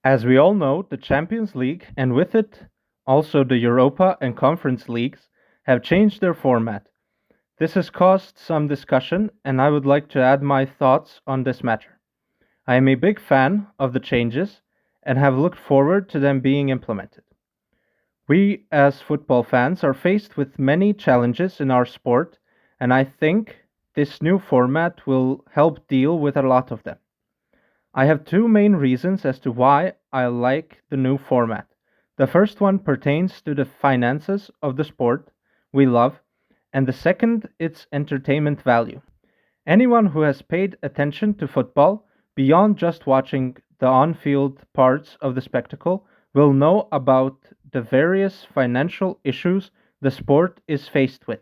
As we all know, the Champions League, and with it also the Europa and Conference Leagues, have changed their format. This has caused some discussion, and I would like to add my thoughts on this matter. I am a big fan of the changes and have looked forward to them being implemented. We, as football fans, are faced with many challenges in our sport, and I think this new format will help deal with a lot of them. I have two main reasons as to why I like the new format. The first one pertains to the finances of the sport we love, and the second its entertainment value. Anyone who has paid attention to football beyond just watching the on field parts of the spectacle will know about the various financial issues the sport is faced with.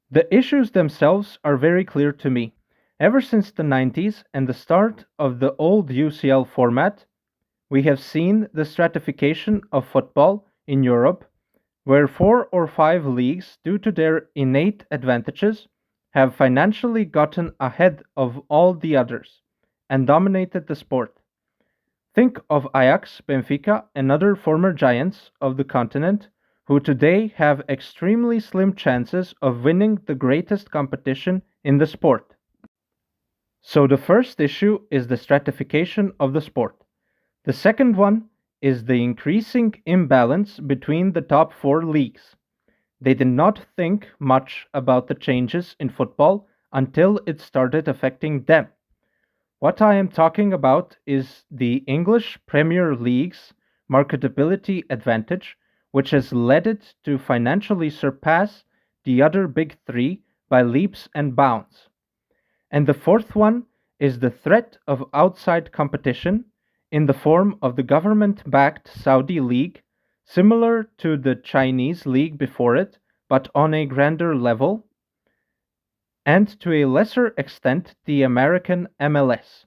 The issues themselves are very clear to me. Ever since the 90s and the start of the old UCL format, we have seen the stratification of football in Europe, where four or five leagues, due to their innate advantages, have financially gotten ahead of all the others and dominated the sport. Think of Ajax, Benfica, and other former giants of the continent who today have extremely slim chances of winning the greatest competition in the sport. So the first issue is the stratification of the sport. The second one is the increasing imbalance between the top four leagues. They did not think much about the changes in football until it started affecting them. What I am talking about is the English Premier League's marketability advantage, which has led it to financially surpass the other big three by leaps and bounds. And the fourth one is the threat of outside competition in the form of the government backed Saudi League, similar to the Chinese league before it, but on a grander level, and to a lesser extent the American MLS.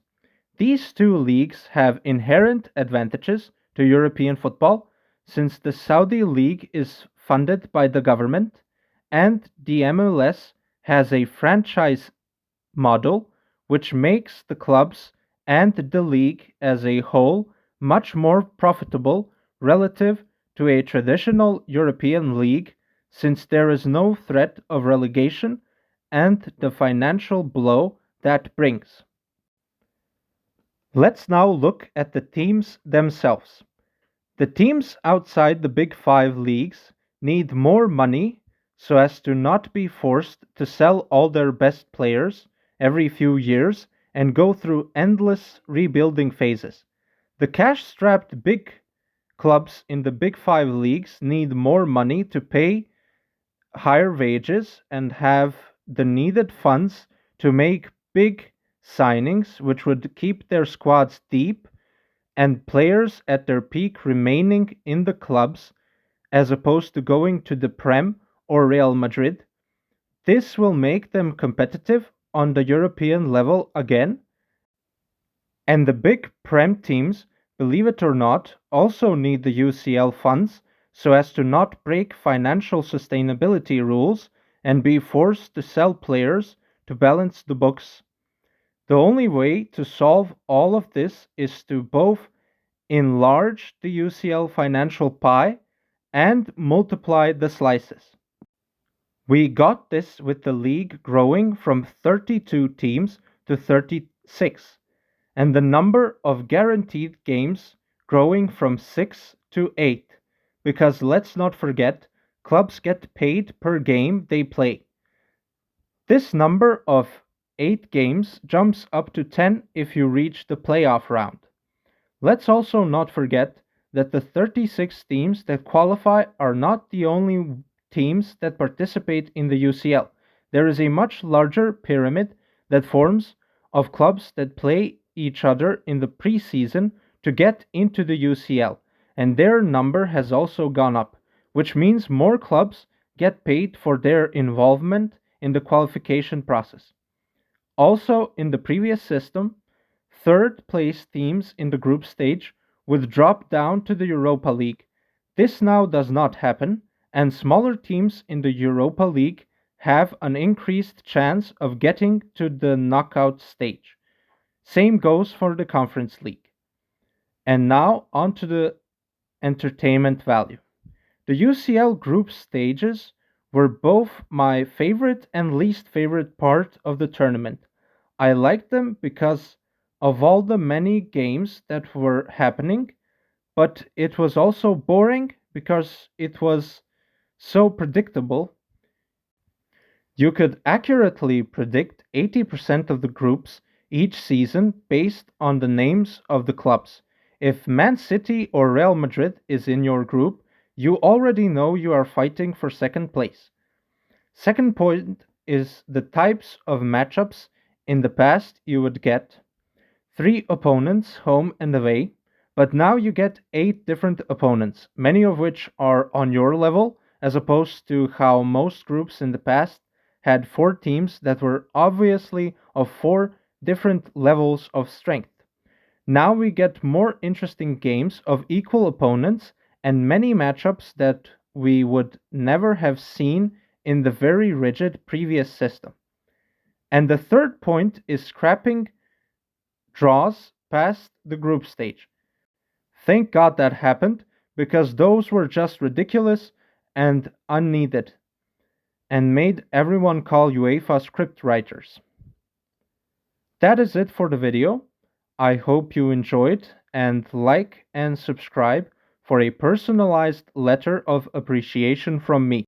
These two leagues have inherent advantages to European football since the Saudi League is funded by the government and the MLS has a franchise model which makes the clubs and the league as a whole much more profitable relative to a traditional European league since there is no threat of relegation and the financial blow that brings. Let's now look at the teams themselves. The teams outside the Big Five leagues need more money so as to not be forced to sell all their best players every few years and go through endless rebuilding phases. The cash strapped big clubs in the Big Five leagues need more money to pay higher wages and have the needed funds to make big signings, which would keep their squads deep and players at their peak remaining in the clubs as opposed to going to the Prem or Real Madrid. This will make them competitive on the European level again. And the big Prem teams, believe it or not, also need the UCL funds so as to not break financial sustainability rules and be forced to sell players to balance the books. The only way to solve all of this is to both enlarge the UCL financial pie and multiply the slices. We got this with the league growing from 32 teams to 36, and the number of guaranteed games growing from 6 to 8, because let's not forget, clubs get paid per game they play. This number of 8 games jumps up to 10 if you reach the playoff round. Let's also not forget that the 36 teams that qualify are not the only teams that participate in the UCL. There is a much larger pyramid that forms of clubs that play each other in the preseason to get into the UCL, and their number has also gone up, which means more clubs get paid for their involvement in the qualification process. Also, in the previous system, third place teams in the group stage would drop down to the Europa League. This now does not happen, and smaller teams in the Europa League have an increased chance of getting to the knockout stage. Same goes for the Conference League. And now on to the entertainment value. The UCL group stages were both my favorite and least favorite part of the tournament. I liked them because of all the many games that were happening, but it was also boring because it was so predictable. You could accurately predict 80% of the groups each season based on the names of the clubs. If Man City or Real Madrid is in your group, you already know you are fighting for second place. Second point is the types of matchups. In the past you would get 3 opponents, home and away, but now you get 8 different opponents, many of which are on your level, as opposed to how most groups in the past had 4 teams that were obviously of 4 different levels of strength. Now we get more interesting games of equal opponents and many matchups that we would never have seen in the very rigid previous system. And the third point is scrapping draws past the group stage. Thank God that happened, because those were just ridiculous and unneeded, and made everyone call UEFA script writers. That is it for the video. I hope you enjoyed, and like and subscribe for a personalized letter of appreciation from me.